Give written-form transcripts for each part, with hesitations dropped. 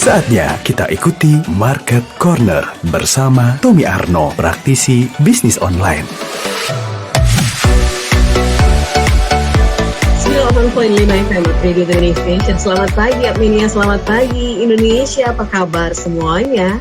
Saatnya kita ikuti Market Corner bersama Tommy Arno, praktisi bisnis online. 98.5 FM Radio Indonesia. Selamat pagi Apminia, selamat pagi Indonesia. Apa kabar semuanya?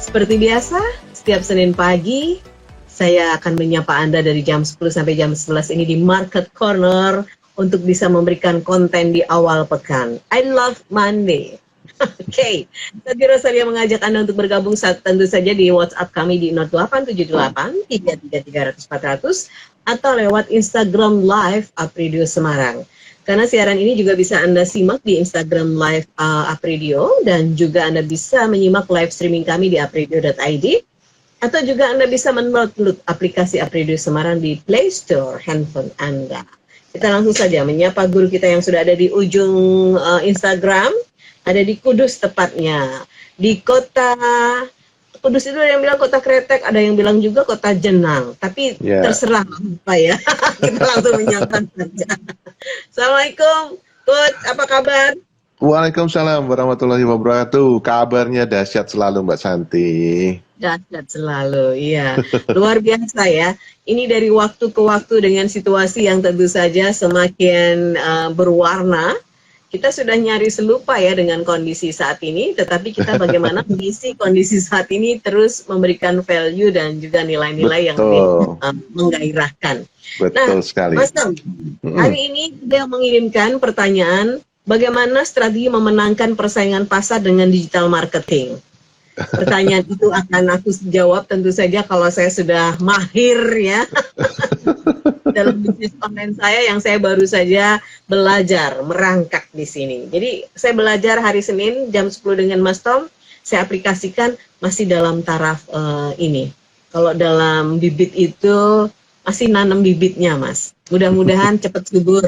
Seperti biasa, setiap Senin pagi saya akan menyapa Anda dari jam 10 sampai jam 11 ini di Market Corner untuk bisa memberikan konten di awal pekan. I love Monday. Oke, tadi Rosalia mengajak Anda untuk bergabung tentu saja di WhatsApp kami di 0878 333 400 atau lewat Instagram Live Apridio Semarang. Karena siaran ini juga bisa Anda simak di Instagram Live Apridio dan juga Anda bisa menyimak live streaming kami di apridio.id atau juga Anda bisa mendownload aplikasi Apridio Semarang di Play Store handphone Anda. Kita langsung saja menyapa guru kita yang sudah ada di ujung Instagram. Ada di Kudus tepatnya. Di kota Kudus itu ada yang bilang kota Kretek, ada yang bilang juga kota Jenang. Tapi terserah apa ya. Kita langsung menyapa saja. Assalamualaikum, Coach. Apa kabar? Waalaikumsalam warahmatullahi wabarakatuh. Kabarnya dahsyat selalu Mbak Santi. Dahsyat selalu, iya. Luar biasa ya. Ini dari waktu ke waktu dengan situasi yang tentu saja semakin berwarna. Kita sudah nyaris lupa ya dengan kondisi saat ini, tetapi kita bagaimana mengisi kondisi saat ini terus memberikan value dan juga nilai-nilai yang lebih menggairahkan. Betul sekali. Mas Tom, hari ini kita mengirimkan pertanyaan, bagaimana strategi memenangkan persaingan pasar dengan digital marketing? Pertanyaan itu akan aku jawab tentu saja kalau saya sudah mahir ya dalam bisnis online saya yang saya baru saja belajar merangkak di sini. Jadi saya belajar hari Senin jam 10 dengan Mas Tom, saya aplikasikan masih dalam taraf ini. Kalau dalam bibit itu masih nanam bibitnya Mas. Mudah-mudahan cepat subur.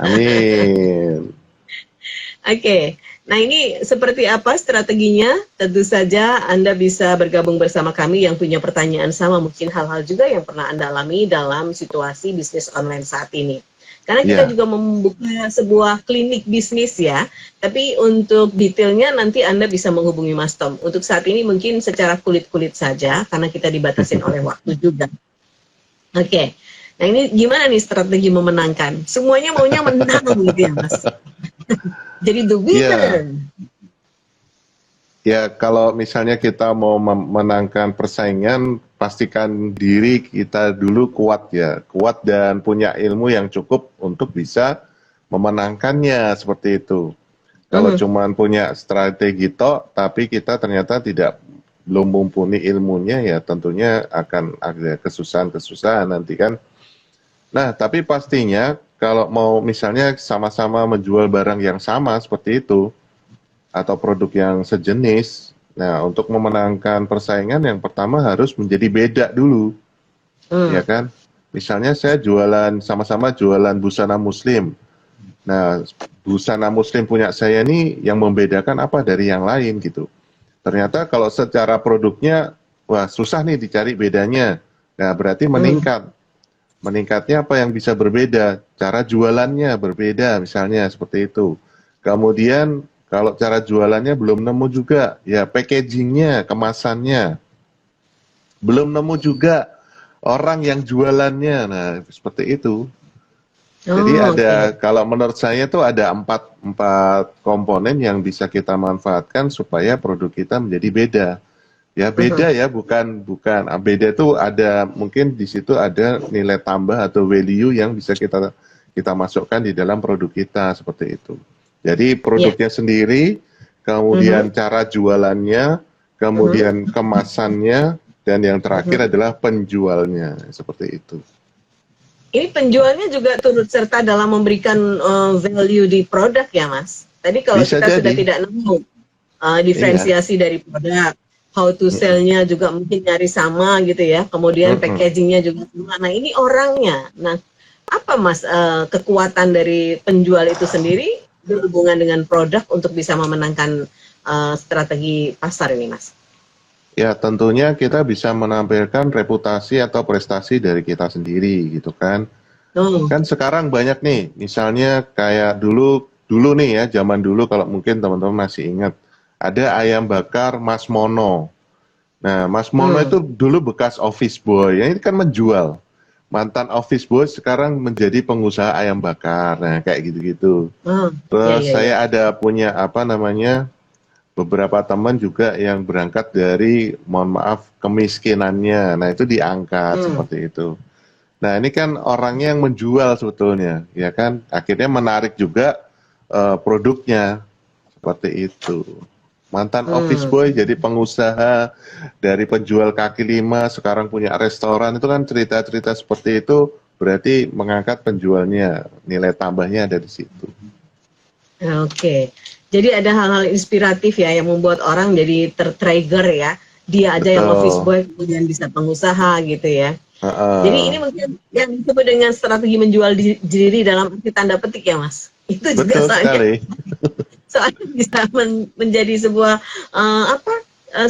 Amin. Oke. Nah ini seperti apa strateginya? Tentu saja Anda bisa bergabung bersama kami yang punya pertanyaan sama, mungkin hal-hal juga yang pernah Anda alami dalam situasi bisnis online saat ini. Karena kita juga membuka sebuah klinik bisnis ya, tapi untuk detailnya nanti Anda bisa menghubungi Mas Tom. Untuk saat ini mungkin secara kulit-kulit saja, karena kita dibatasin oleh waktu juga. Oke, nah ini gimana nih strategi memenangkan? Semuanya maunya menang gitu ya Mas? Jadi the winner. Ya, kalau misalnya kita mau memenangkan persaingan, pastikan diri kita dulu kuat ya, kuat dan punya ilmu yang cukup untuk bisa memenangkannya seperti itu. Kalau cuman punya strategi tapi kita ternyata belum mumpuni ilmunya, ya tentunya akan ada kesusahan-kesusahan nanti kan. Nah, tapi pastinya kalau mau misalnya sama-sama menjual barang yang sama seperti itu, atau produk yang sejenis, nah untuk memenangkan persaingan yang pertama harus menjadi beda dulu, ya kan? Misalnya saya sama-sama jualan busana muslim. Nah, busana muslim punya saya ini yang membedakan apa dari yang lain gitu. Ternyata kalau secara produknya, wah susah nih dicari bedanya. Nah, berarti meningkat. Meningkatnya apa yang bisa berbeda? Cara jualannya berbeda misalnya seperti itu. Kemudian kalau cara jualannya belum nemu juga, ya packagingnya, kemasannya. Belum nemu juga orang yang jualannya, nah seperti itu. Jadi kalau menurut saya tuh ada empat komponen yang bisa kita manfaatkan supaya produk kita menjadi beda. Ya beda ya, bukan beda itu ada, mungkin di situ ada nilai tambah atau value yang bisa kita masukkan di dalam produk kita seperti itu. Jadi produknya sendiri, kemudian cara jualannya, kemudian kemasannya, dan yang terakhir adalah penjualnya seperti itu. Ini penjualnya juga turut serta dalam memberikan value di produk ya Mas. Tadi kalau Bisa kita jadi. sudah tidak nemu diferensiasi dari produk, how to sell-nya juga mungkin nyari sama gitu ya, kemudian packaging-nya juga sama. Nah ini orangnya, nah apa Mas kekuatan dari penjual itu sendiri berhubungan dengan produk untuk bisa memenangkan strategi pasar ini Mas? Ya tentunya kita bisa menampilkan reputasi atau prestasi dari kita sendiri gitu kan. Kan sekarang banyak nih, misalnya kayak dulu nih ya, zaman dulu kalau mungkin teman-teman masih ingat, ada ayam bakar Mas Mono. Nah, Mas Mono Hmm. itu dulu bekas office boy, yang ini kan menjual. Mantan office boy sekarang menjadi pengusaha ayam bakar, nah kayak gitu-gitu. Oh, ya, Terus ya, ya. saya ada punya apa namanya, beberapa teman juga yang berangkat dari, mohon maaf, kemiskinannya. Nah, itu diangkat Hmm. seperti itu. Nah, ini kan orangnya yang menjual sebetulnya, ya kan? Akhirnya menarik juga produknya seperti itu. Mantan office Hmm. boy jadi pengusaha, dari penjual kaki lima sekarang punya restoran, itu kan cerita-cerita seperti itu berarti mengangkat penjualnya, nilai tambahnya ada di situ. Oke. Jadi ada hal-hal inspiratif ya yang membuat orang jadi tertrigger ya. Dia aja yang office Betul. boy kemudian bisa pengusaha gitu ya. Jadi Heeh. ini mungkin yang disebut dengan strategi menjual diri dalam arti tanda petik ya Mas. Itu juga Betul soalnya sekali. bisa menjadi sebuah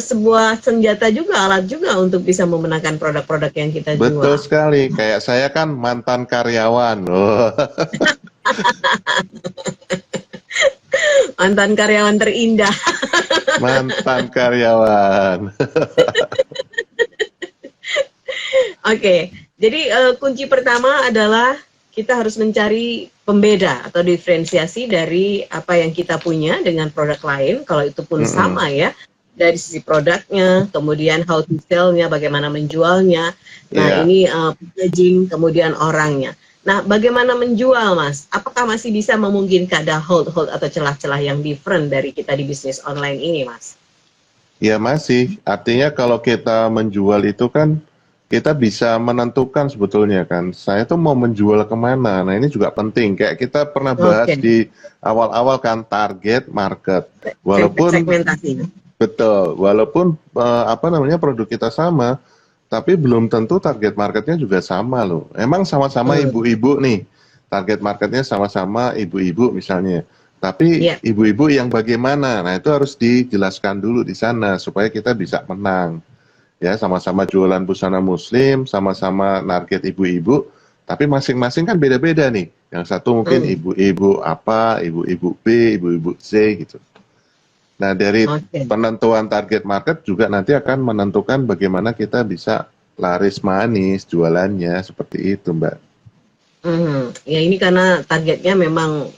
sebuah senjata juga, alat juga untuk bisa memenangkan produk-produk yang kita Betul jual. sekali. Kayak saya kan mantan karyawan. Oh, Mantan karyawan terindah. mantan karyawan. Oke, jadi kunci pertama adalah kita harus mencari pembeda atau diferensiasi dari apa yang kita punya dengan produk lain, kalau itu pun Mm-mm. sama ya, dari sisi produknya, kemudian how to sell-nya, bagaimana menjualnya. Nah, Iya. ini packaging, kemudian orangnya. Nah, bagaimana menjual, Mas? Apakah masih bisa memungkinkan ada hold atau celah-celah yang different dari kita di bisnis online ini, Mas? Ya masih, artinya kalau kita menjual itu kan kita bisa menentukan sebetulnya kan, saya tuh mau menjual kemana. Nah ini juga penting, kayak kita pernah bahas Oke, di awal-awal kan target market. Walaupun segmentasi. betul, walaupun apa namanya produk kita sama, tapi belum tentu target marketnya juga sama loh. Emang sama-sama Hmm, ibu-ibu nih, target marketnya sama-sama ibu-ibu misalnya. Tapi ya. ibu-ibu yang bagaimana? Nah itu harus dijelaskan dulu di sana supaya kita bisa menang. Ya sama-sama jualan busana muslim, sama-sama target ibu-ibu, tapi masing-masing kan beda-beda nih. Yang satu mungkin Hmm, ibu-ibu apa, ibu-ibu B, ibu-ibu C gitu. Nah, dari oke. penentuan target market juga nanti akan menentukan bagaimana kita bisa laris manis jualannya seperti itu, Mbak. Ya ini karena targetnya memang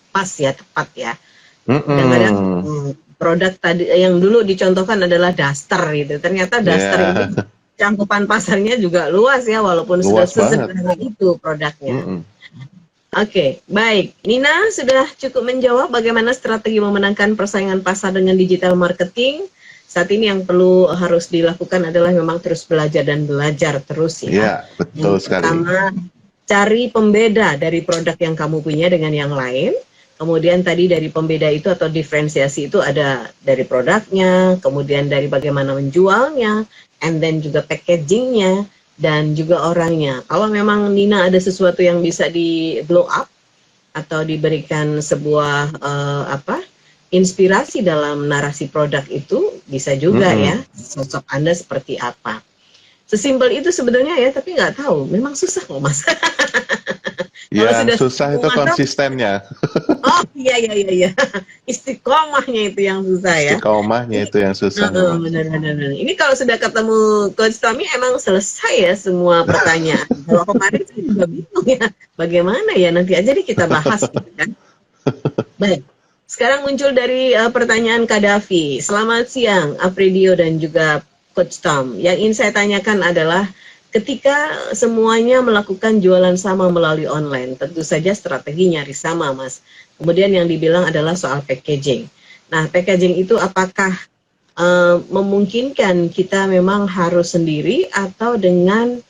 pas ya, tepat ya. Kadang-kadang Mm-mm. produk tadi yang dulu dicontohkan adalah daster gitu. Ternyata daster Ya, ini cangkupan pasarnya juga luas ya, walaupun sudah luas banget. sesederhana itu produknya. Mm-mm. Oke, baik. Nina sudah cukup menjawab bagaimana strategi memenangkan persaingan pasar dengan digital marketing. Saat ini yang perlu harus dilakukan adalah memang terus belajar dan belajar terus ya. Ya, betul Yang sekali. pertama, cari pembeda dari produk yang kamu punya dengan yang lain. Kemudian tadi dari pembeda itu atau diferensiasi itu ada dari produknya, kemudian dari bagaimana menjualnya, and then juga packagingnya, dan juga orangnya. Kalau memang Nina ada sesuatu yang bisa di blow up atau diberikan sebuah inspirasi dalam narasi produk itu, bisa juga Mm-mm. ya sosok Anda seperti apa. Sesimpel itu sebenarnya ya, tapi nggak tahu. Memang susah kok Mas. Kalau Yang sudah susah itu mantap, konsistennya, oh iya iya iya iya. Istiqomahnya itu yang susah ya. istiqomahnya Ini itu yang susah memang. benar-benar. Ini kalau sudah ketemu Coach Tommy emang selesai ya semua pertanyaan. Kalau kemarin saya juga bingung ya, bagaimana ya nanti aja deh kita bahas gitu kan. Baik. Sekarang muncul dari pertanyaan Kadafi. Selamat siang, Apridio dan juga Coach Tom. Yang ingin saya tanyakan adalah ketika semuanya melakukan jualan sama melalui online, tentu saja strategi nyaris sama, Mas. Kemudian yang dibilang adalah soal packaging. Nah, packaging itu apakah memungkinkan kita memang harus sendiri atau dengan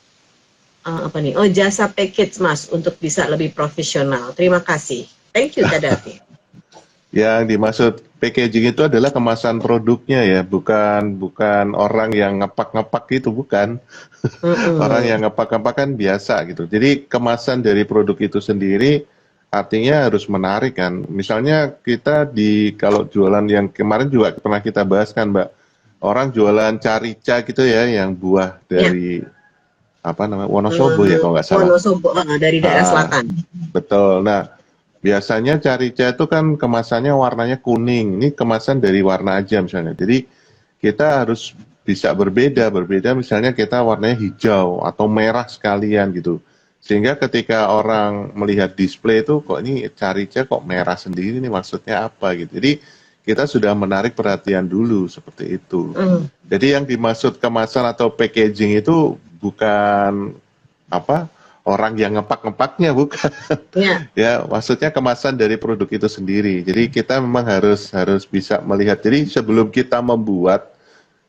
jasa package, Mas, untuk bisa lebih profesional. Terima kasih. Thank you, Kadafi. Yang dimaksud packaging itu adalah kemasan produknya ya, bukan orang yang ngepak-ngepak itu, bukan. Orang yang ngepak-ngepak kan biasa gitu. Jadi kemasan dari produk itu sendiri artinya harus menarik kan. Misalnya kita kalau jualan yang kemarin juga pernah kita bahas kan, Mbak. Orang jualan carica gitu ya, yang buah Ya, dari apa namanya, Wonosobo ya kalau nggak salah. Wonosobo dari daerah Ah, selatan. betul. Nah, Biasanya Carica itu kan kemasannya warnanya kuning. Ini kemasan dari warna aja misalnya. Jadi kita harus bisa berbeda misalnya kita warnanya hijau atau merah sekalian gitu. Sehingga ketika orang melihat display itu kok ini Carica kok merah sendiri nih maksudnya apa gitu. Jadi kita sudah menarik perhatian dulu seperti itu. Jadi yang dimaksud kemasan atau packaging itu bukan apa orang yang ngepak-ngepaknya bukan. Ya. Ya, maksudnya kemasan dari produk itu sendiri. Jadi kita memang harus bisa melihat. Jadi sebelum kita membuat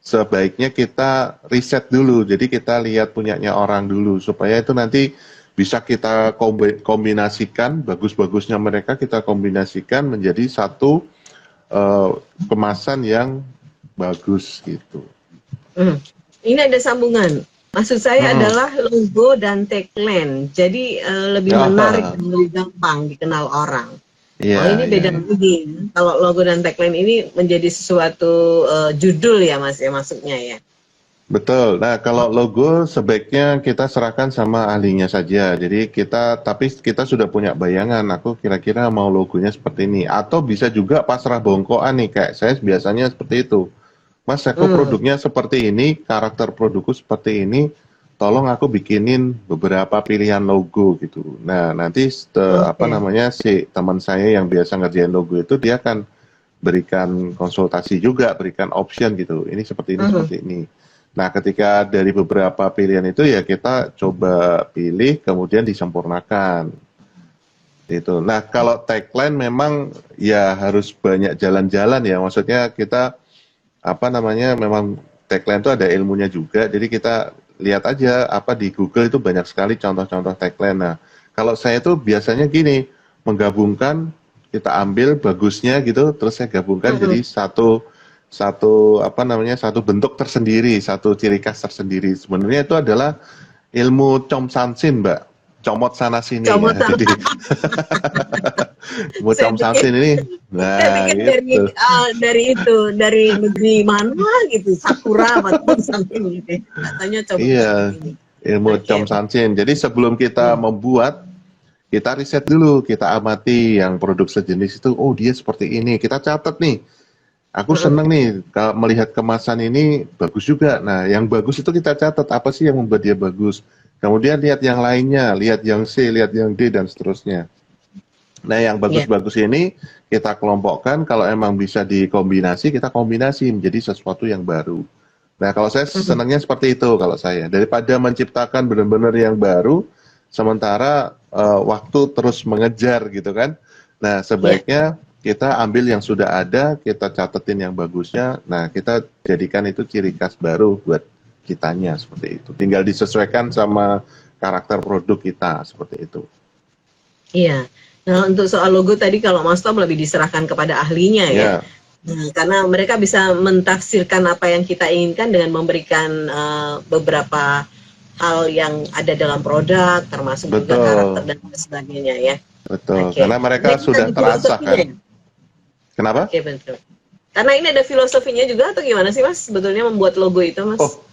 sebaiknya kita riset dulu. Jadi kita lihat punyanya orang dulu supaya itu nanti bisa kita kombinasikan bagus-bagusnya mereka kita kombinasikan menjadi satu kemasan yang bagus gitu. Ini ada sambungan. Maksud saya adalah logo dan tagline. Jadi lebih menarik dan lebih gampang dikenal orang. Ini beda lagi. Kalau logo dan tagline ini menjadi sesuatu judul ya Mas ya maksudnya ya. Betul. Nah, kalau logo sebaiknya kita serahkan sama ahlinya saja. Jadi tapi kita sudah punya bayangan. Aku kira-kira mau logonya seperti ini. Atau bisa juga pasrah bongkoan nih. Kayak saya biasanya seperti itu. Mas, aku produknya seperti ini, karakter produkku seperti ini. Tolong aku bikinin beberapa pilihan logo gitu. Nah, nanti si teman saya yang biasa ngerjain logo itu dia akan berikan konsultasi juga, berikan option gitu. Ini seperti ini, seperti ini. Nah, ketika dari beberapa pilihan itu ya kita coba pilih, kemudian disempurnakan. Itu. Nah, kalau tagline memang ya harus banyak jalan-jalan ya. Maksudnya kita memang tagline itu ada ilmunya juga. Jadi kita lihat aja di Google itu banyak sekali contoh-contoh tagline. Nah, kalau saya itu biasanya gini, menggabungkan kita ambil bagusnya gitu, terus saya gabungkan jadi satu bentuk tersendiri, satu ciri khas tersendiri. Sebenarnya itu adalah ilmu comsansin, Mbak. Comot sana sini. Comot ya. Jadi, ilmu comsansin ini. Nah, gitu. dari negeri mana gitu, Sakura atau something gitu. Katanya coba. Iya, ilmu comsansin. Jadi sebelum kita membuat, kita riset dulu, kita amati yang produk sejenis itu, oh dia seperti ini. Kita catat nih. Aku seneng nih melihat kemasan ini bagus juga. Nah, yang bagus itu kita catat apa sih yang membuat dia bagus. Kemudian lihat yang lainnya, lihat yang C, lihat yang D dan seterusnya. Nah, yang bagus-bagus ini kita kelompokkan. Kalau emang bisa dikombinasi, kita kombinasi menjadi sesuatu yang baru. Nah, kalau saya senangnya seperti itu kalau saya. Daripada menciptakan benar-benar yang baru, sementara waktu terus mengejar gitu kan. Nah, sebaiknya kita ambil yang sudah ada, kita catetin yang bagusnya, nah kita jadikan itu ciri khas baru buat kitanya seperti itu. Tinggal disesuaikan sama karakter produk kita seperti itu. Iya. Nah, untuk soal logo tadi kalau Mas Tom lebih diserahkan kepada ahlinya ya. Nah, karena mereka bisa mentafsirkan apa yang kita inginkan dengan memberikan beberapa hal yang ada dalam produk, termasuk juga karakter dan sebagainya ya. Betul. Karena mereka sudah terasa kan. Kenapa? Oke, betul. Karena ini ada filosofinya juga atau gimana sih Mas sebetulnya membuat logo itu Mas? Oh,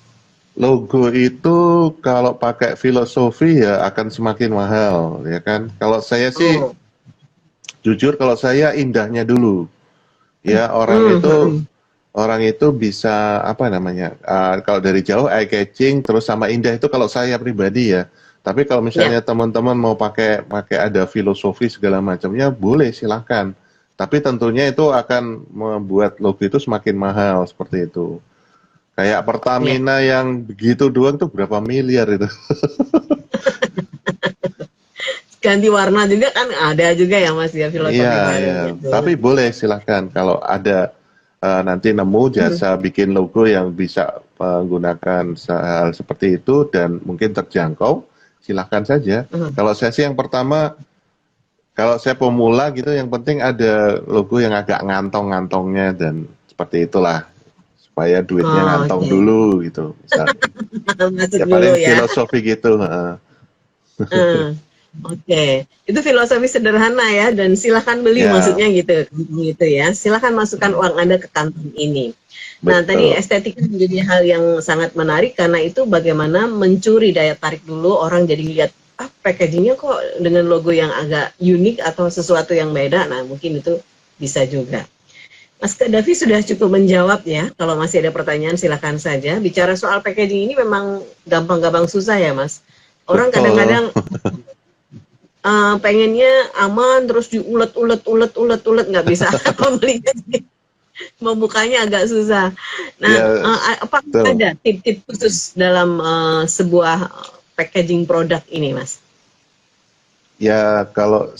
logo itu kalau pakai filosofi ya akan semakin mahal ya kan. Kalau saya sih jujur kalau saya indahnya dulu. Ya orang itu bisa kalau dari jauh eye catching terus sama indah itu kalau saya pribadi ya. Tapi kalau misalnya teman-teman mau pakai ada filosofi segala macamnya boleh silahkan. Tapi tentunya itu akan membuat logo itu semakin mahal seperti itu. Kayak Pertamina yang begitu doang tuh berapa miliar itu. Ganti warna juga kan ada juga ya Mas ya filosofi baru. Iya. Gitu. Tapi boleh silahkan kalau ada nanti nemu jasa bikin logo yang bisa menggunakan hal seperti itu dan mungkin terjangkau, silahkan saja. Kalau saya sih yang pertama, kalau saya pemula gitu, yang penting ada logo yang agak ngantong-ngantongnya dan seperti itulah supaya duitnya ngantong dulu gitu. Ya paling filosofi gitu. Oke, itu filosofi sederhana ya dan silahkan beli maksudnya gitu ya. Silahkan masukkan uang Anda ke kantong ini. Nah, tadi estetika menjadi hal yang sangat menarik karena itu bagaimana mencuri daya tarik dulu orang jadi lihat packagingnya kok dengan logo yang agak unik atau sesuatu yang beda. Nah, mungkin itu bisa juga. Mas Davi sudah cukup menjawab ya. Kalau masih ada pertanyaan silakan saja. Bicara soal packaging ini memang gampang-gampang susah ya, Mas. Orang Betul. kadang-kadang pengennya aman terus diulet nggak bisa membelinya. Membukanya agak susah. Nah, Ya, apa betul. ada tip-tip khusus dalam sebuah packaging produk ini, Mas? Ya kalau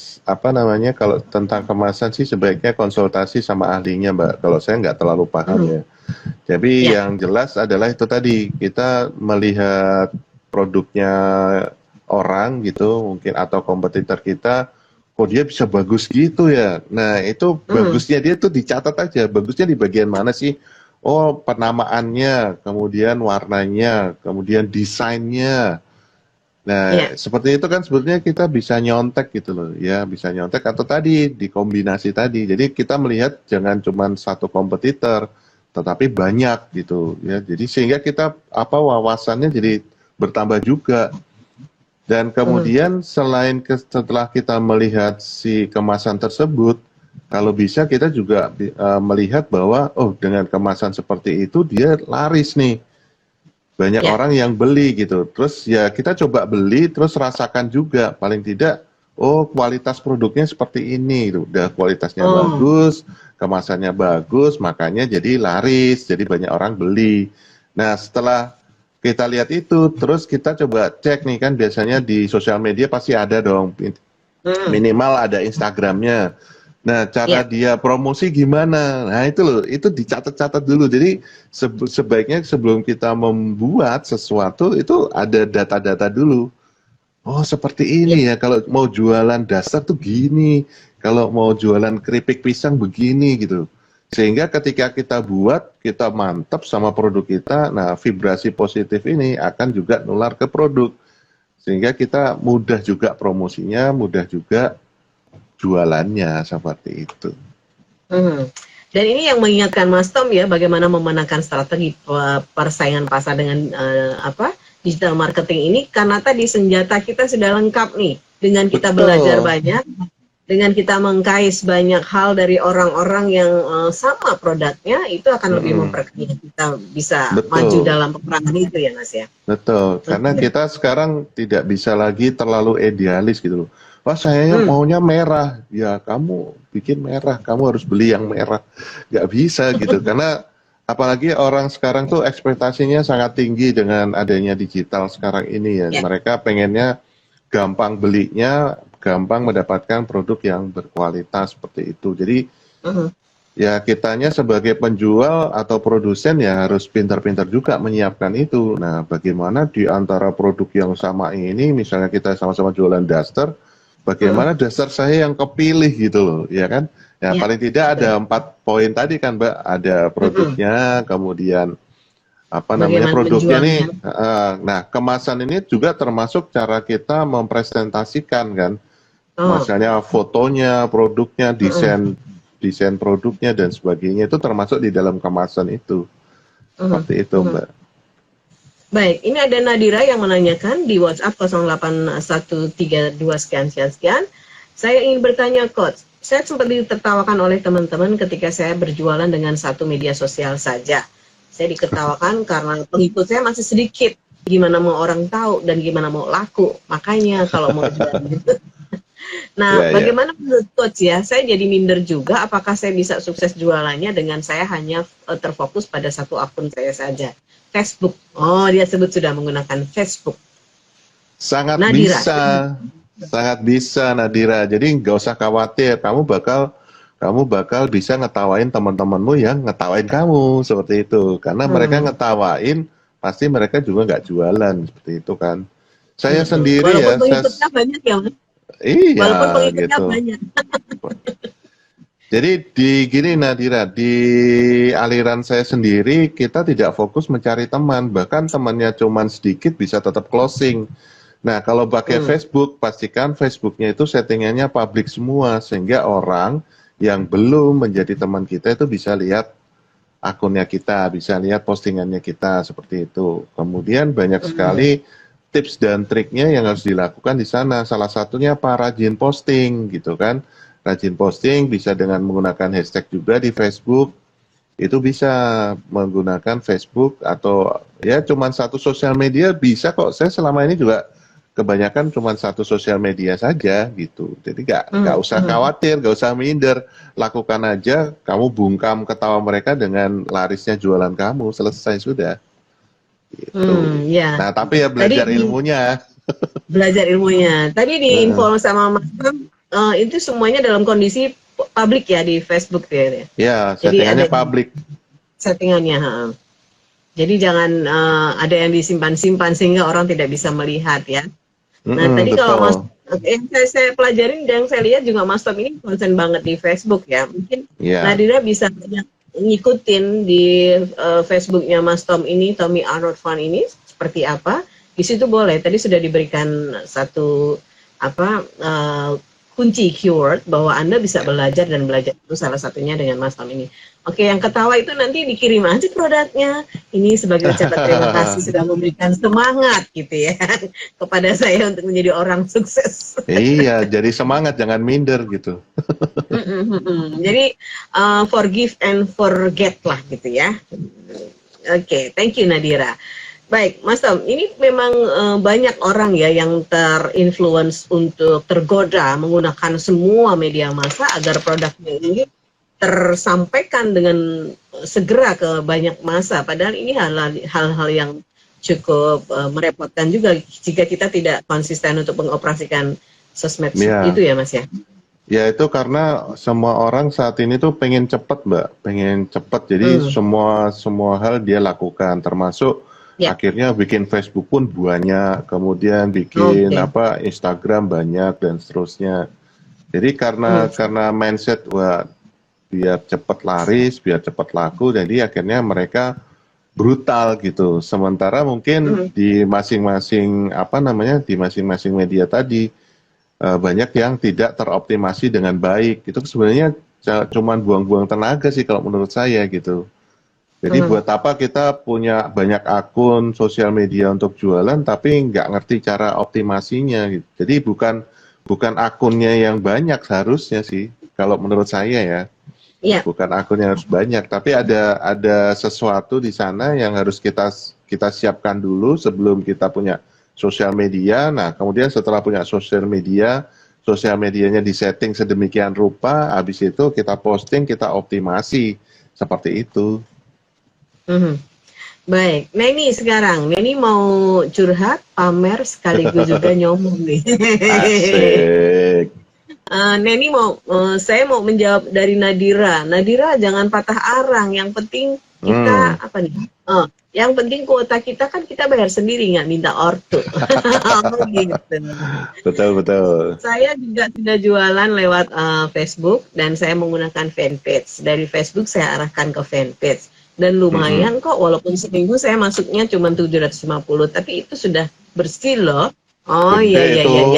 kalau tentang kemasan sih sebaiknya konsultasi sama ahlinya, Mbak. Kalau saya nggak terlalu paham ya. Tapi Ya. yang jelas adalah itu tadi, kita melihat produknya orang gitu mungkin atau kompetitor kita, kok dia bisa bagus gitu ya. Nah itu bagusnya dia tuh dicatat aja, bagusnya di bagian mana sih? Oh, penamaannya, kemudian warnanya, kemudian desainnya. Ya. Nah, seperti itu kan sebetulnya kita bisa nyontek gitu loh, ya bisa nyontek atau tadi dikombinasi tadi. Jadi kita melihat jangan cuma satu kompetitor, tetapi banyak gitu ya. Jadi sehingga kita wawasannya jadi bertambah juga. Dan kemudian setelah kita melihat si kemasan tersebut, kalau bisa kita juga melihat bahwa oh dengan kemasan seperti itu dia laris nih. Banyak Ya. orang yang beli gitu. Terus ya kita coba beli, terus rasakan juga. Paling tidak, oh kualitas produknya seperti ini. Udah kualitasnya bagus, kemasannya bagus, makanya jadi laris, jadi banyak orang beli. Nah setelah kita lihat itu, terus kita coba cek nih kan biasanya di sosial media pasti ada dong. Minimal ada Instagramnya. Nah, cara dia promosi gimana? Nah, itu loh, itu dicatat-catat dulu. Jadi sebaiknya sebelum kita membuat sesuatu itu ada data-data dulu. Oh, seperti ini ya. Kalau mau jualan dasar tuh gini. Kalau mau jualan keripik pisang begini gitu. Sehingga ketika kita buat, kita mantap sama produk kita. Nah, vibrasi positif ini akan juga nular ke produk. Sehingga kita mudah juga promosinya, mudah juga jualannya seperti itu. Dan ini yang mengingatkan Mas Tom ya, bagaimana memenangkan strategi persaingan pasar dengan digital marketing ini, karena tadi senjata kita sudah lengkap nih, dengan kita belajar banyak, dengan kita mengkais banyak hal dari orang-orang yang sama produknya, itu akan lebih memperkaya kita bisa maju dalam peperangan itu ya Mas ya. Betul, karena kita sekarang tidak bisa lagi terlalu idealis gitu loh. Wah saya maunya merah, ya kamu bikin merah, kamu harus beli yang merah. Nggak bisa gitu, karena apalagi orang sekarang tuh ekspektasinya sangat tinggi dengan adanya digital sekarang ini ya. Mereka pengennya gampang belinya, gampang mendapatkan produk yang berkualitas seperti itu. Jadi ya kitanya sebagai penjual atau produsen ya harus pintar-pintar juga menyiapkan itu. Nah bagaimana di antara produk yang sama ini, misalnya kita sama-sama jualan daster, bagaimana dasar saya yang kepilih gitu loh, ya kan? Ya, paling tidak ada 4 poin tadi kan, Mbak. Ada produknya, kemudian produknya nih. Nah, kemasan ini juga termasuk cara kita mempresentasikan kan. Misalnya fotonya, produknya, desain produknya dan sebagainya itu termasuk di dalam kemasan itu. Seperti itu, Mbak. Baik, ini ada Nadira yang menanyakan di WhatsApp 081322 sekian. Saya ingin bertanya, Coach. Saya sempat ditertawakan oleh teman-teman ketika saya berjualan dengan satu media sosial saja. Saya diketawakan karena pengikut saya masih sedikit. Gimana mau orang tahu dan gimana mau laku. Makanya kalau mau jualan gitu. Nah, bagaimana menurut Coach ya? Saya jadi minder juga. Apakah saya bisa sukses jualannya dengan saya hanya terfokus pada satu akun saya saja? Facebook. Oh, dia sebut sudah menggunakan Facebook. Sangat Nadira. Sangat bisa Nadira. Jadi nggak usah khawatir. Kamu bakal bisa ngetawain teman-temanmu yang ngetawain kamu seperti itu. Karena mereka ngetawain, pasti mereka juga nggak jualan seperti itu kan. Saya sendiri walaupun pengikutnya banyak ya, Mas. Iya, walaupun pengikutnya gitu. banyak. Jadi gini Nadira, di aliran saya sendiri kita tidak fokus mencari teman, bahkan temannya cuman sedikit bisa tetap closing. Nah kalau pakai Facebook, pastikan Facebooknya itu settingannya publik semua, sehingga orang yang belum menjadi teman kita itu bisa lihat akunnya kita, bisa lihat postingannya kita, seperti itu. Kemudian banyak sekali tips dan triknya yang harus dilakukan di sana. Salah satunya rajin posting gitu kan. Rajin posting bisa dengan menggunakan hashtag juga di Facebook. Itu bisa menggunakan Facebook atau ya cuman satu sosial media bisa kok. Saya selama ini juga kebanyakan cuma satu sosial media saja gitu. Jadi nggak usah khawatir, nggak usah minder, lakukan aja. Kamu bungkam ketawa mereka dengan larisnya jualan kamu, selesai sudah. Gitu. Ya. Nah tapi ya belajar ilmunya. Belajar ilmunya. Tadi diinfo sama Mas Tom, itu semuanya dalam kondisi publik ya di Facebook ya. Ya, Jadi settingannya ada publik. Settingannya. Jadi jangan ada yang disimpan-simpan sehingga orang tidak bisa melihat ya. Nah tadi betul. kalau Mas, yang saya pelajarin dan saya lihat juga Mas Tom ini konsen banget di Facebook ya. Mungkin Nadira bisa ngikutin di Facebooknya Mas Tom ini, Tommy Arnold Fund ini seperti apa. Di situ boleh. Tadi sudah diberikan satu kunci keyword bahwa Anda bisa belajar dan belajar itu salah satunya dengan Mas Tom ini. Oke, yang ketawa itu nanti dikirim aja produknya. Ini sebagai ucapan terima kasih sudah memberikan semangat gitu ya kepada saya untuk menjadi orang sukses. Iya, jadi semangat, jangan minder gitu. Jadi forgive and forget lah gitu ya. Oke, thank you Nadira. Baik, Mas Tom, ini memang banyak orang ya yang terinfluence untuk tergoda menggunakan semua media massa agar produknya ini tersampaikan dengan segera ke banyak massa. Padahal ini hal-hal yang cukup merepotkan juga jika kita tidak konsisten untuk mengoperasikan sosmed itu ya Mas ya. Ya itu karena semua orang saat ini tuh pengen cepat Mbak, pengen cepat. Jadi semua hal dia lakukan, termasuk akhirnya bikin Facebook pun banyak, kemudian bikin Instagram banyak dan seterusnya. Jadi karena mindset biar cepat laris, biar cepat laku, jadi akhirnya mereka brutal gitu. Sementara mungkin di masing-masing di masing-masing media tadi banyak yang tidak teroptimasi dengan baik. Itu sebenarnya cuman buang-buang tenaga sih kalau menurut saya gitu. Jadi buat apa kita punya banyak akun sosial media untuk jualan tapi nggak ngerti cara optimasinya gitu. Jadi bukan akunnya yang banyak seharusnya sih kalau menurut saya ya. Bukan akunnya harus banyak, tapi ada sesuatu di sana yang harus kita siapkan dulu sebelum kita punya sosial media. Nah, kemudian setelah punya sosial medianya disetting sedemikian rupa, habis itu kita posting, kita optimasi seperti itu. Baik, Neni sekarang, Neni mau curhat, pamer sekaligus juga nyomong nih. Asik. Neni saya mau menjawab dari Nadira. Nadira jangan patah arang. Yang penting kita yang penting kuota kita kan kita bayar sendiri, nggak minta ortu. Gitu. Betul. Saya juga sudah jualan lewat Facebook dan saya menggunakan fanpage. Dari Facebook saya arahkan ke fanpage dan lumayan kok. Walaupun seminggu saya masuknya cuma 750, tapi itu sudah bersih loh. Oh iya.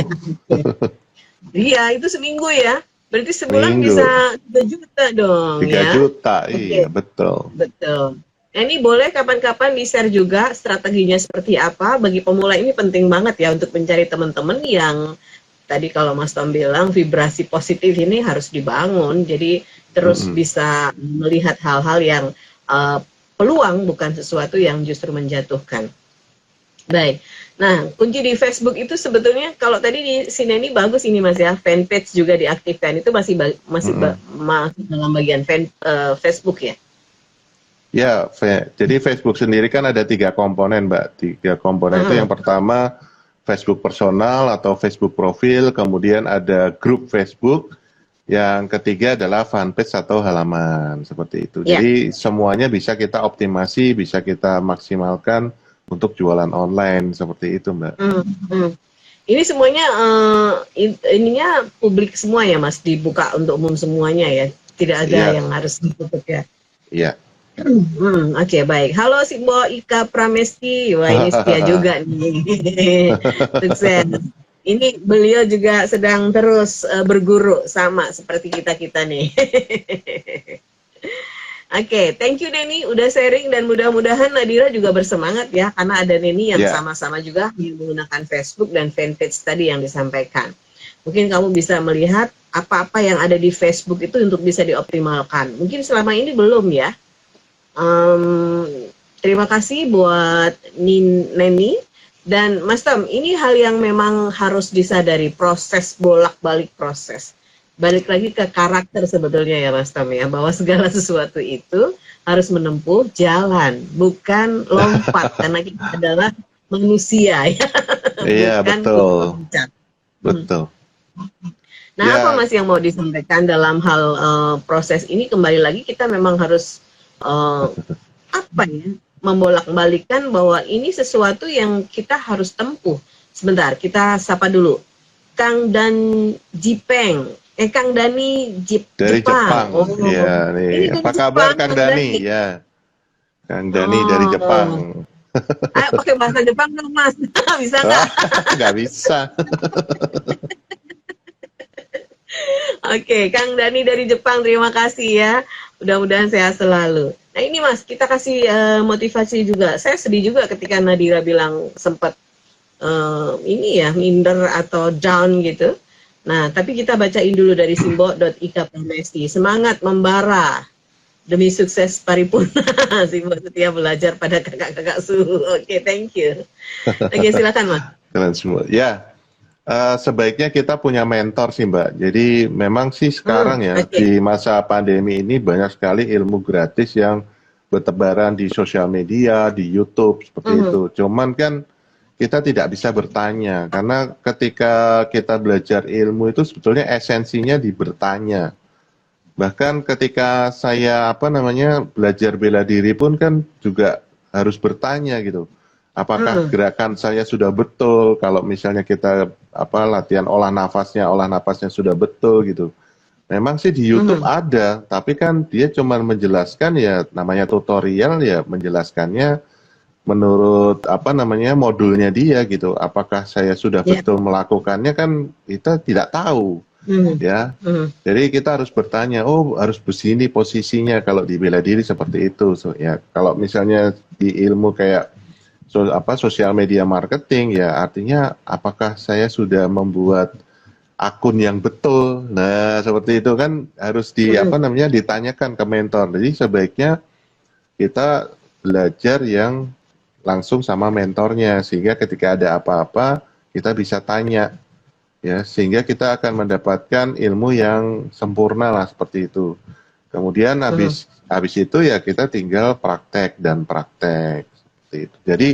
Iya, itu seminggu ya. Berarti sebulan bisa 3 juta dong 3 ya. juta, iya betul. Nah, ini boleh kapan-kapan di-share juga strateginya seperti apa. Bagi pemula ini penting banget ya untuk mencari teman-teman yang tadi kalau Mas Tom bilang vibrasi positif ini harus dibangun. Jadi terus bisa melihat hal-hal yang peluang bukan sesuatu yang justru menjatuhkan. Baik. Nah, kunci di Facebook itu sebetulnya kalau tadi di sini ini bagus ini Mas ya, fanpage juga diaktifkan itu masih dalam bagian Facebook ya. Ya, jadi Facebook sendiri kan ada 3 komponen Mbak. 3 komponen itu yang pertama Facebook personal atau Facebook profil, kemudian ada grup Facebook, yang ketiga adalah fanpage atau halaman seperti itu. Jadi semuanya bisa kita optimasi, bisa kita maksimalkan untuk jualan online seperti itu Mbak. Ini semuanya ininya publik semua ya Mas, dibuka untuk umum semuanya ya, tidak ada yang harus ditutup ya. Iya. Oke, baik. Halo Simbo Ika Pramesti, wah ini setia juga nih. Sukses. Ini beliau juga sedang terus berguru sama seperti kita nih. Oke, thank you Neni udah sharing dan mudah-mudahan Nadira juga bersemangat ya karena ada Neni yang Ya, sama-sama juga menggunakan Facebook dan fanpage tadi yang disampaikan. Mungkin kamu bisa melihat apa-apa yang ada di Facebook itu untuk bisa dioptimalkan. Mungkin selama ini belum ya. Terima kasih buat Neni dan Mas Tom. Ini hal yang memang harus disadari, proses bolak-balik proses. Balik lagi ke karakter sebetulnya ya Mas Tom ya, bahwa segala sesuatu itu harus menempuh jalan, bukan lompat karena kita adalah manusia ya, iya bukan betul, loncat. betul. Nah, apa Ya, Mas yang mau disampaikan dalam hal proses ini? Kembali lagi kita memang harus apa ya, membolak-balikan bahwa ini sesuatu yang kita harus tempuh. Sebentar, kita sapa dulu. Kang Dan Jipeng. Kang Dani dari Jepang. Jepang. Oh, Ya, ini nih. dari Apa kabar Jepang, Kang Kang Dani? Dani. Ya, Kang Dani dari Jepang. Oh, ayo pakai bahasa Jepang dong, Mas. Bisa nggak? Wah, nggak bisa. Oke, Kang Dani dari Jepang, terima kasih ya. Mudah-mudahan sehat selalu. Nah ini Mas, kita kasih motivasi juga. Saya sedih juga ketika Nadira bilang sempat ini ya, minder atau down gitu. Nah, tapi kita bacain dulu dari simbo.ika.msi. Semangat membara demi sukses paripurna. Simbo setia belajar pada kakak-kakak suhu. Oke, thank you. Oke, silakan Mas. Keren semua. Ya, sebaiknya kita punya mentor sih Mbak. Jadi memang sih sekarang ya, Oke. di masa pandemi ini banyak sekali ilmu gratis yang bertebaran di sosial media, di YouTube, seperti itu. Cuman kan kita tidak bisa bertanya, karena ketika kita belajar ilmu itu sebetulnya esensinya di bertanya. Bahkan ketika saya belajar bela diri pun kan juga harus bertanya gitu. Apakah gerakan saya sudah betul? Kalau misalnya kita latihan olah nafasnya sudah betul gitu. Memang sih di YouTube ada, tapi kan dia cuma menjelaskan ya namanya tutorial ya menjelaskannya menurut modulnya dia gitu. Apakah saya sudah betul melakukannya kan kita tidak tahu ya. Jadi kita harus bertanya, oh harus begini posisinya kalau di bela diri seperti itu. So, ya kalau misalnya di ilmu kayak sosial media marketing ya artinya apakah saya sudah membuat akun yang betul. Nah, seperti itu kan harus ditanyakan ke mentor. Jadi sebaiknya kita belajar yang langsung sama mentornya sehingga ketika ada apa-apa kita bisa tanya ya sehingga kita akan mendapatkan ilmu yang sempurna lah seperti itu. Kemudian habis itu ya kita tinggal praktek dan praktek seperti itu. Jadi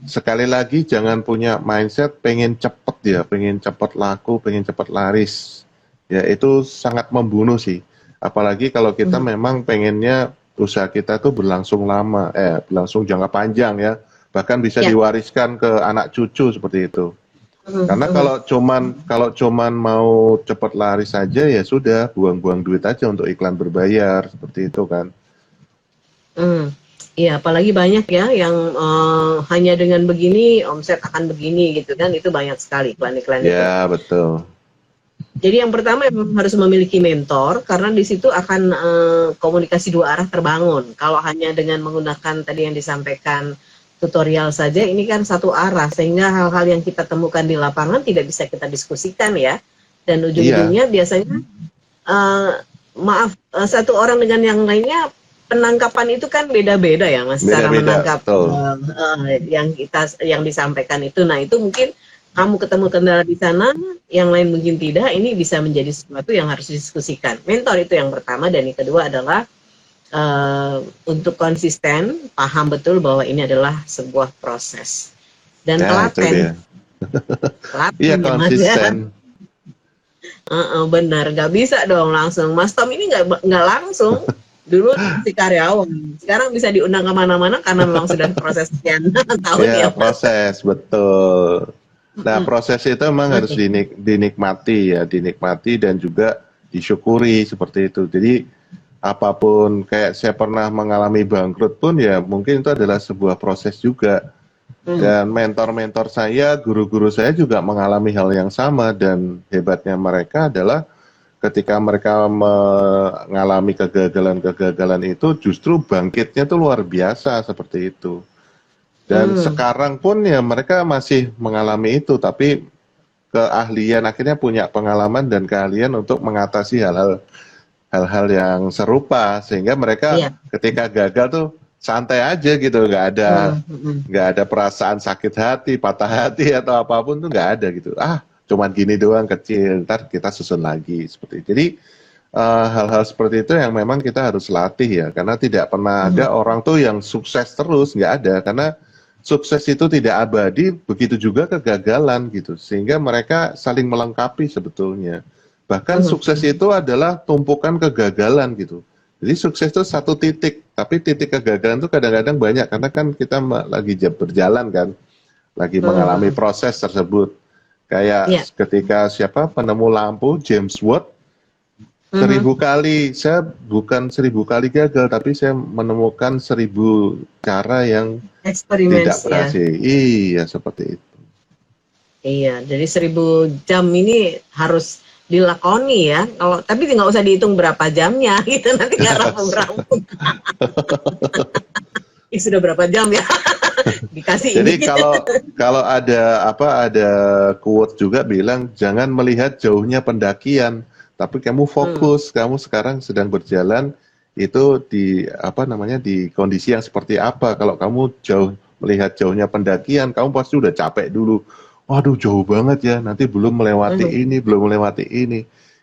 sekali lagi jangan punya mindset pengen cepet ya, pengen cepet laku, pengen cepet laris. Ya itu sangat membunuh sih. Apalagi kalau kita memang pengennya usaha kita tuh berlangsung lama, berlangsung jangka panjang ya, bahkan bisa diwariskan ke anak cucu seperti itu. Karena kalau cuman mau cepat laris saja ya sudah, buang-buang duit aja untuk iklan berbayar seperti itu kan. Iya, apalagi banyak ya yang hanya dengan begini omset akan begini gitu kan, itu banyak sekali iklan-iklan itu. Ya betul. Jadi yang pertama memang harus memiliki mentor karena di situ akan komunikasi dua arah terbangun. Kalau hanya dengan menggunakan tadi yang disampaikan tutorial saja, ini kan satu arah sehingga hal-hal yang kita temukan di lapangan tidak bisa kita diskusikan ya. Dan ujung-ujungnya biasanya satu orang dengan yang lainnya penangkapan itu kan beda-beda ya Mas, cara menangkap yang disampaikan itu. Nah itu mungkin kamu ketemu kendala di sana, yang lain mungkin tidak, ini bisa menjadi sesuatu yang harus didiskusikan. Mentor itu yang pertama, dan yang kedua adalah untuk konsisten, paham betul bahwa ini adalah sebuah proses. Dan telaten. Iya konsisten. Benar, nggak bisa dong langsung. Mas Tom ini nggak langsung. Dulu si karyawan, sekarang bisa diundang kemana-mana karena memang sudah proses sekian tahun ya. Proses, betul. Nah proses itu memang harus dinikmati dan juga disyukuri seperti itu. Jadi apapun kayak saya pernah mengalami bangkrut pun ya mungkin itu adalah sebuah proses juga. Dan mentor-mentor saya, guru-guru saya juga mengalami hal yang sama dan hebatnya mereka adalah ketika mereka mengalami kegagalan-kegagalan itu justru bangkitnya tuh luar biasa seperti itu. Dan sekarang pun ya mereka masih mengalami itu, tapi keahlian akhirnya punya pengalaman dan keahlian untuk mengatasi hal-hal yang serupa, sehingga mereka Iya. ketika gagal tuh santai aja gitu, nggak ada perasaan sakit hati, patah hati atau apapun tuh nggak ada gitu. Cuman gini doang kecil, ntar kita susun lagi seperti itu. Jadi hal-hal seperti itu yang memang kita harus latih ya, karena tidak pernah ada orang tuh yang sukses terus, nggak ada, karena sukses itu tidak abadi, begitu juga kegagalan gitu, sehingga mereka saling melengkapi sebetulnya. Bahkan sukses itu adalah tumpukan kegagalan gitu. Jadi sukses itu satu titik, tapi titik kegagalan itu kadang-kadang banyak, karena kan kita lagi berjalan kan, lagi mengalami proses tersebut. Kayak ketika penemu lampu, James Watt, 1000 kali, saya bukan 1000 kali gagal, tapi saya menemukan 1000 cara yang tidak berhasil. Iya, seperti itu. Iya, jadi 1000 jam ini harus dilakoni ya. Tapi nggak usah dihitung berapa jamnya, gitu nanti nggak rampung-rampung. Sudah berapa jam ya? Dikasih. Jadi kalau ada quote juga bilang, jangan melihat jauhnya pendakian, tapi kamu fokus, kamu sekarang sedang berjalan itu di di kondisi yang seperti apa. Kalau kamu melihat jauhnya pendakian, kamu pasti udah capek dulu. Waduh, jauh banget ya, nanti belum melewati ini.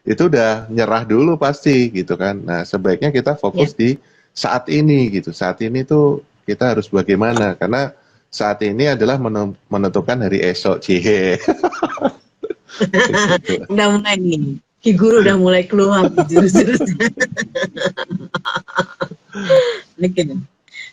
Itu udah nyerah dulu pasti gitu kan. Nah, sebaiknya kita fokus di saat ini gitu. Saat ini tuh kita harus bagaimana, karena saat ini adalah menentukan hari esok. Udah mulai nih. Ki Guru udah mulai keluar jurus-jurusnya.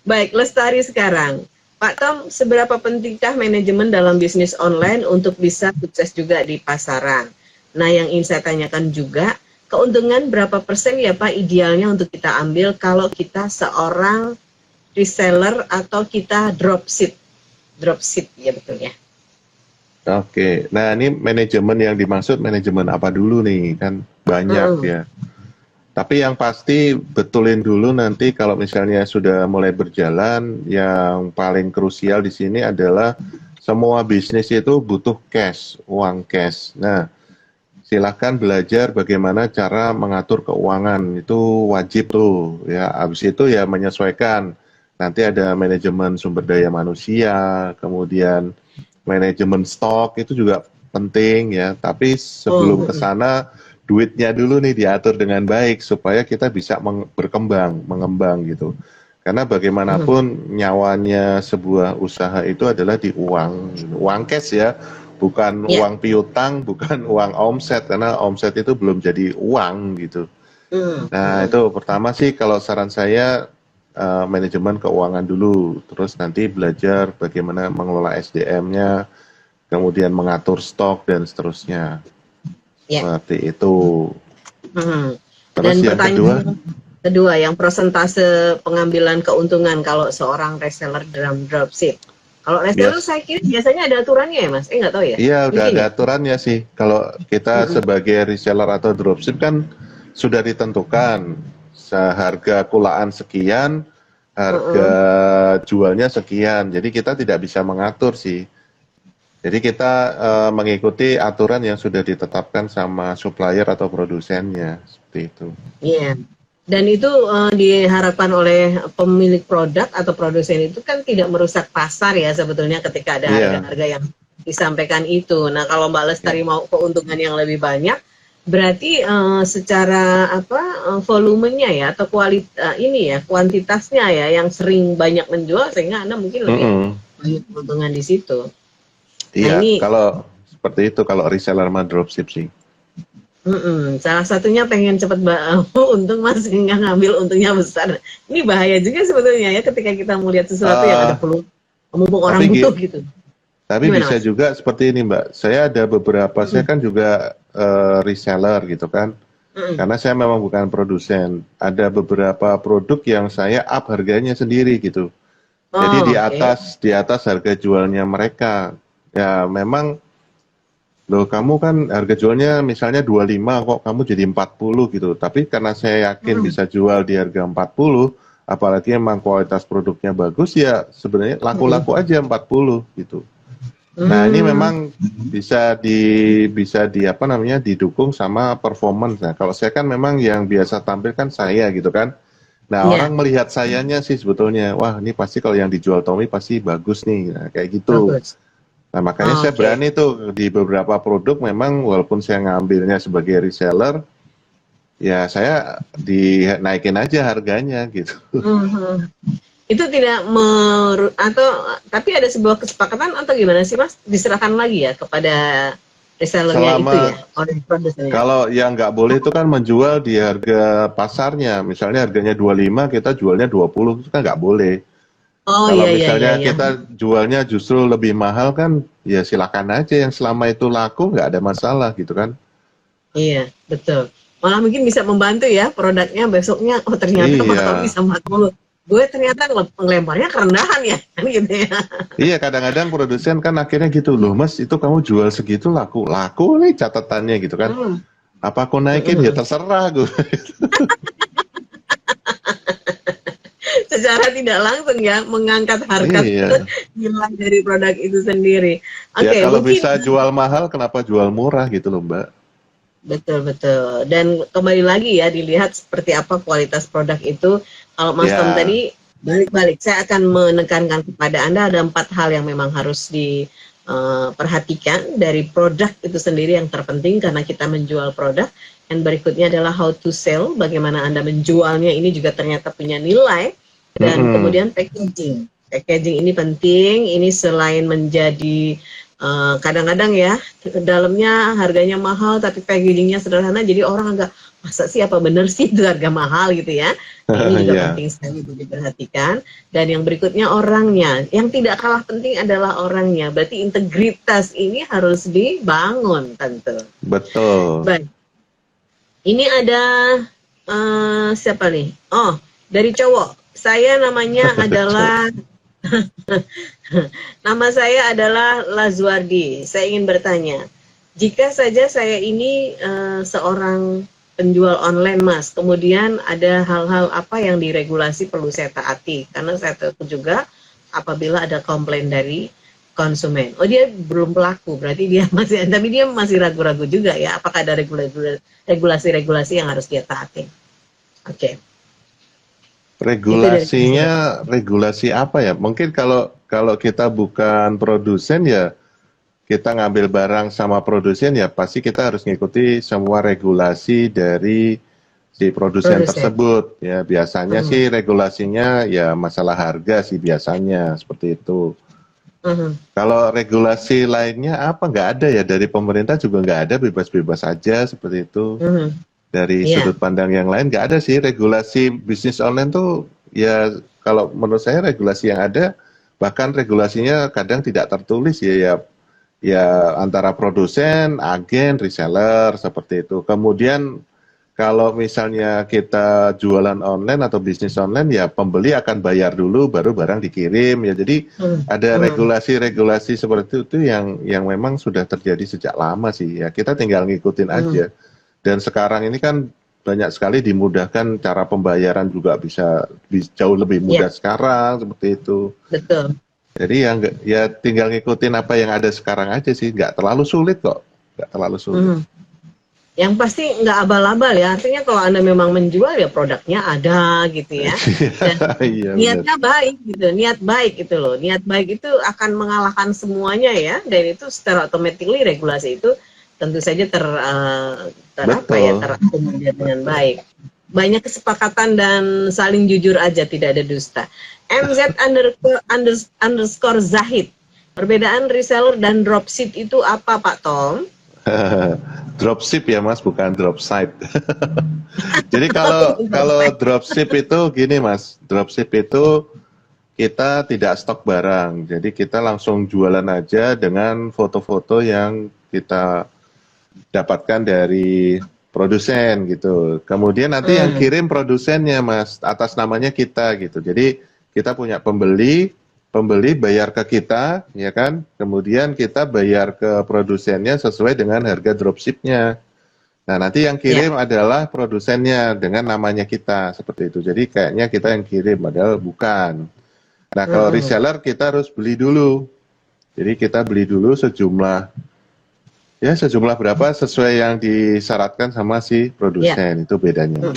Baik, Lestari sekarang. Pak Tom, seberapa pentingkah manajemen dalam bisnis online untuk bisa sukses juga di pasaran? Nah, yang ingin saya tanyakan juga, keuntungan berapa persen ya Pak idealnya untuk kita ambil kalau kita seorang reseller atau kita dropship? Dropship, ya betul ya. Oke, nah ini manajemen yang dimaksud manajemen apa dulu nih, kan banyak ya. Tapi yang pasti betulin dulu nanti kalau misalnya sudah mulai berjalan, yang paling krusial di sini adalah semua bisnis itu butuh cash, uang cash. Nah, silakan belajar bagaimana cara mengatur keuangan, itu wajib tuh ya. Habis itu ya menyesuaikan. Nanti ada manajemen sumber daya manusia, kemudian manajemen stok itu juga penting ya, tapi sebelum ke sana duitnya dulu nih diatur dengan baik supaya kita bisa mengembang gitu. Karena bagaimanapun nyawanya sebuah usaha itu adalah di uang cash ya, bukan uang piutang, bukan uang omset, karena omset itu belum jadi uang gitu. Nah, itu pertama sih kalau saran saya manajemen keuangan dulu, terus nanti belajar bagaimana mengelola SDM-nya, kemudian mengatur stok dan seterusnya. Seperti itu. Terus dan yang kedua, yang persentase pengambilan keuntungan kalau seorang reseller dalam dropship. Kalau reseller saya kira biasanya ada aturannya ya Mas? Nggak tahu ya? Iya, udah ada aturannya sih. Kalau kita sebagai reseller atau dropship kan sudah ditentukan seharga kulaan sekian, harga jualnya sekian. Jadi kita tidak bisa mengatur sih. Jadi kita mengikuti aturan yang sudah ditetapkan sama supplier atau produsennya, seperti itu. Iya. Dan itu diharapkan oleh pemilik produk atau produsen itu kan tidak merusak pasar ya sebetulnya ketika ada harga-harga yang disampaikan itu. Nah, kalau Mbak Lestari mau keuntungan yang lebih banyak, berarti secara volumenya ya atau kuantitasnya ya yang sering banyak menjual sehingga Anda mungkin lebih banyak keuntungan di situ. Iya, kalau seperti itu kalau reseller sama dropship sih. Salah satunya pengen cepat untung Mas sehingga ngambil untungnya besar. Ini bahaya juga sebetulnya ya ketika kita melihat sesuatu yang ada peluang mumpung orang butuh gitu. Tapi gimana, bisa Mas? Juga seperti ini Mbak. Saya ada beberapa, saya kan juga reseller gitu kan. Karena saya memang bukan produsen. Ada beberapa produk yang saya up harganya sendiri gitu. Jadi di atas harga jualnya mereka. Ya memang loh kamu kan harga jualnya misalnya 25 kok kamu jadi 40 gitu. Tapi karena saya yakin Hmm. bisa jual di harga 40, apalagi emang kualitas produknya bagus ya sebenarnya Hmm. laku-laku aja 40 gitu. Nah, ini Hmm. memang bisa di apa namanya didukung sama performance. Nah, kalau saya kan memang yang biasa tampil kan saya gitu kan. Nah, Iya, orang melihat sayanya sih sebetulnya, wah ini pasti kalau yang dijual Tommy pasti bagus nih, nah, kayak gitu. bagus. Nah, makanya saya Oke. berani tuh di beberapa produk memang walaupun saya ngambilnya sebagai reseller, ya saya dinaikin aja harganya gitu. Mhm. Itu tidak atau tapi ada sebuah kesepakatan atau gimana sih Mas? Diserahkan lagi ya kepada resellernya itu ya, Selama oleh produsennya? Kalau yang nggak boleh itu kan menjual di harga pasarnya, misalnya harganya 25, kita jualnya 20, itu kan nggak boleh. Oh Kalau iya iya iya misalnya iya. kita jualnya justru lebih mahal kan, ya silakan aja yang selama itu laku nggak ada masalah gitu kan. Iya, betul. Malah mungkin bisa membantu ya produknya besoknya, oh ternyata Pak Tommy Iya, bisa 40. Gue ternyata ngelemparnya kerendahan ya, kan gitu ya. iya kadang-kadang produsen kan akhirnya gitu loh, Mas itu kamu jual segitu laku, laku nih catatannya gitu kan. Hmm. Apa aku naikin ya Mhm. terserah gue. Secara tidak langsung ya mengangkat harkat Iya, nilai dari produk itu sendiri. ya Oke, kalau mungkin bisa jual mahal kenapa jual murah gitu loh Mbak. betul betul. Dan kembali lagi ya dilihat seperti apa kualitas produk itu. Kalau Mas Tom Ya, tadi balik-balik, saya akan menekankan kepada Anda ada 4 hal yang memang harus diperhatikan dari produk itu sendiri yang terpenting karena kita menjual produk. Dan berikutnya adalah how to sell, bagaimana Anda menjualnya ini juga ternyata punya nilai. Dan mm-mm. kemudian packaging. Packaging ini penting, ini selain menjadi kadang-kadang ya dalamnya harganya mahal tapi packagingnya sederhana jadi orang agak masa sih apa bener sih itu harga mahal gitu ya. Nah ini juga Iya, penting sekali untuk diperhatikan. Dan yang berikutnya orangnya. Yang tidak kalah penting adalah orangnya. Berarti integritas ini harus dibangun tentu. betul. Baik, ini ada siapa nih? Oh, dari cowok. Saya namanya adalah nama saya adalah Lazuardi. Saya ingin bertanya, jika saja saya ini seorang penjual online, Mas, kemudian ada hal-hal apa yang diregulasi perlu saya taati? Karena saya tahu juga apabila ada komplain dari konsumen. Oh, dia belum pelaku, berarti dia masih, tapi dia masih ragu-ragu juga ya. Apakah ada regulasi-regulasi yang harus dia taati? Oke, itu dari saya. Regulasinya, regulasi apa ya? Mungkin kalau kalau kita bukan produsen ya kita ngambil barang sama produsen ya pasti kita harus ngikuti semua regulasi dari si produsen Produsen. tersebut. Ya biasanya Mhm, sih regulasinya ya masalah harga sih biasanya seperti itu. mhm, Kalau regulasi lainnya apa nggak ada ya dari pemerintah juga nggak ada bebas-bebas aja seperti itu. mhm. Dari Iya. sudut pandang yang lain nggak ada sih regulasi bisnis online tuh ya kalau menurut saya regulasi yang ada bahkan regulasinya kadang tidak tertulis ya antara produsen, agen, reseller seperti itu. Kemudian kalau misalnya kita jualan online atau bisnis online ya pembeli akan bayar dulu baru barang dikirim ya. Jadi Mhm, ada mhm. regulasi-regulasi seperti itu yang memang sudah terjadi sejak lama sih ya. Kita tinggal ngikutin Mhm, aja. Dan sekarang ini kan banyak sekali dimudahkan cara pembayaran juga bisa jauh lebih iya, mudah sekarang seperti itu. betul. Jadi ya tinggal ngikutin apa yang ada sekarang aja sih, nggak terlalu sulit kok, nggak terlalu sulit. Mhm. Yang pasti nggak abal-abal ya, artinya kalau Anda memang menjual ya produknya ada gitu ya, dan Iya benar, niatnya baik gitu, niat baik itu loh, niat baik itu akan mengalahkan semuanya ya, dan itu secara automatically regulasi itu tentu saja apa ya, betul, terakomodir dengan betul. baik. Banyak kesepakatan dan saling jujur aja, tidak ada dusta. MZ underscore Zahid. Perbedaan reseller dan dropship itu apa Pak Tom? Dropship ya Mas, bukan drop site. Jadi kalau kalau dropship itu gini Mas, dropship itu kita tidak stok barang, jadi kita langsung jualan aja dengan foto-foto yang kita dapatkan dari produsen gitu. Kemudian nanti yang Hmm, kirim produsennya Mas, atas namanya kita gitu. Jadi kita punya pembeli, pembeli bayar ke kita, ya kan? Kemudian kita bayar ke produsennya sesuai dengan harga dropshipnya. Nah, nanti yang kirim adalah produsennya dengan namanya kita, seperti itu. Jadi kayaknya kita yang kirim, padahal bukan. Nah, kalau reseller kita harus beli dulu. Jadi kita beli dulu sejumlah berapa sesuai yang disyaratkan sama si produsen, itu bedanya.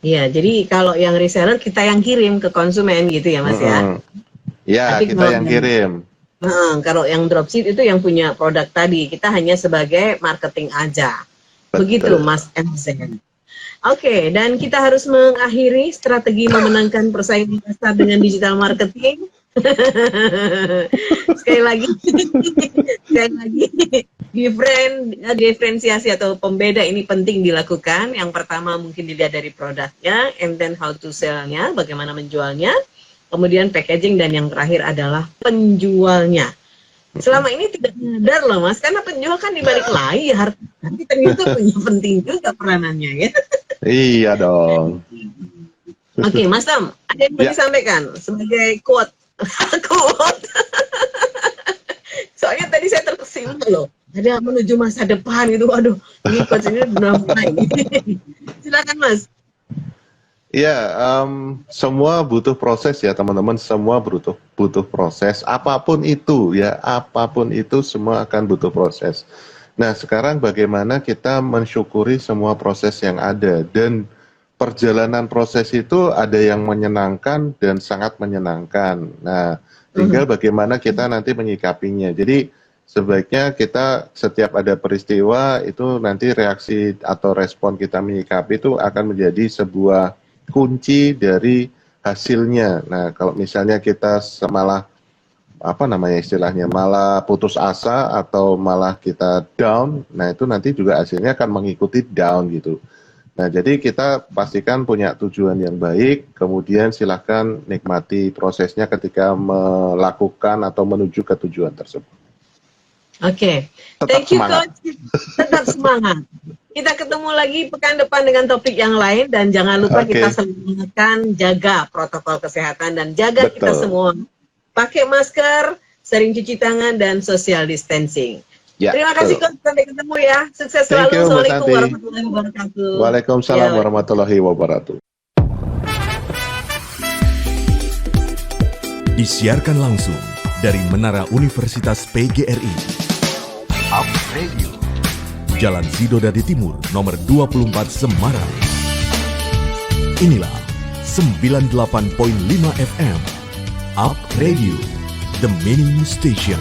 Iya, jadi kalau yang reseller kita yang kirim ke konsumen gitu ya Mas ya? Ya, Tapi kita yang kirim. Kalau yang dropship itu yang punya produk tadi, kita hanya sebagai marketing aja. Begitu Mas MZ. Oke, dan kita harus mengakhiri strategi memenangkan persaingan pasar dengan digital marketing. sekali lagi, diferensiasi atau pembeda ini penting dilakukan. Yang pertama mungkin dilihat dari produknya, and then how to sell-nya, bagaimana menjualnya, kemudian packaging, dan yang terakhir adalah penjualnya. Selama ini tidak sadar loh Mas, karena penjual kan dibalik layar, tapi ternyata punya penting juga peranannya ya. Iya dong. Oke, Mas Tam, ada yang mau disampaikan sebagai quote? Soalnya tadi saya terkesima loh, ada menuju masa depan itu, aduh, ini quotes ini benar mulai. Silakan Mas. Iya, semua butuh proses ya teman-teman, semua butuh proses, apapun itu ya, apapun itu semua akan butuh proses. Nah, sekarang bagaimana kita mensyukuri semua proses yang ada, dan perjalanan proses itu ada yang menyenangkan dan sangat menyenangkan. Nah, tinggal bagaimana kita nanti menyikapinya. Jadi sebaiknya kita setiap ada peristiwa itu nanti reaksi atau respon kita menyikapi itu akan menjadi sebuah kunci dari hasilnya. Nah, kalau misalnya kita malah malah putus asa atau malah kita down, nah itu nanti juga hasilnya akan mengikuti down gitu. Nah, jadi kita pastikan punya tujuan yang baik, kemudian silahkan nikmati prosesnya ketika melakukan atau menuju ke tujuan tersebut. Oke, thank you Coach. Tetap semangat. Kita ketemu lagi pekan depan dengan topik yang lain, dan jangan lupa kita selalu mengingatkan jaga protokol kesehatan dan jaga kita semua pakai masker, sering cuci tangan, dan social distancing. Ya, terima kasih Coach, sampai ketemu ya. Sukses selalu. Assalamualaikum warahmatullahi wabarakatuh. Waalaikumsalam warahmatullahi wabarakatuh. Disiarkan langsung dari Menara Universitas PGRI. Up Radio. Jalan Sidodadi Timur, nomor 24 Semarang. Inilah 98.5 FM. Up Radio, the mini station.